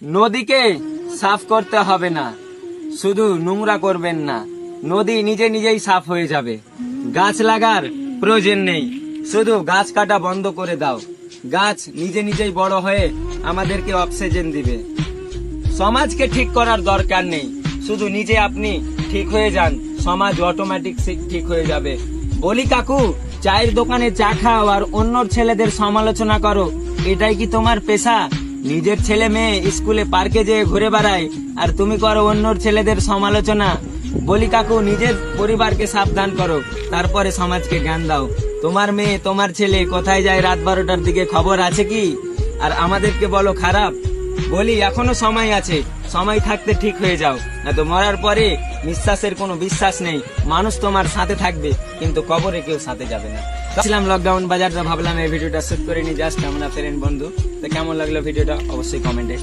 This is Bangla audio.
নদীকে সাফ করতে হবে না, শুধু নোংরা করবেন না, নদী নিজে নিজেই সাফ হয়ে যাবে। গাছ লাগার প্রয়োজন নেই, শুধু গাছ কাটা বন্ধ করে দাও। গাছ নিজে নিজেই বড় হয়ে আমাদেরকে অক্সিজেন দিবে। সমাজকে ঠিক করার দরকার নেই, শুধু নিজে আপনি ঠিক হয়ে যান, সমাজ অটোমেটিক ঠিক হয়ে যাবে। বলি কাকু, চায়ের দোকানে চা খাও আর অন্যর ছেলেদের সমালোচনা করো, এটাই কি তোমার পেশা? নিজের ছেলে মেয়ে স্কুলে পার্কে যেয়ে ঘুরে বেড়ায় আর তুমি করো অন্যর ছেলেদের সমালোচনা। বলি কাকু, নিজের পরিবারকে সাবধান করো, তারপরে সমাজকে জ্ঞান দাও। তোমার মেয়ে তোমার ছেলে কোথায় যায় রাত 12টার দিকে খবর আছে কি? আর আমাদেরকে বলো খারাপ। বলি এখনো সময় আছে, সময় থাকতে ঠিক হয়ে যাও, না তো মরার পরে নিঃশ্বাসের কোনো বিশ্বাস নেই। মানুষ তোমার সাথে থাকবে কিন্তু কবরে কেউ সাথে যাবে না। ছিলাম লকডাউন বাজারটা, ভাবলাম এই ভিডিওটা শেষ করে নি, জাস্ট আমরা ফ্রেন্ড বন্ধু। তো কেমন লাগলো ভিডিওটা অবশ্যই কমেন্টে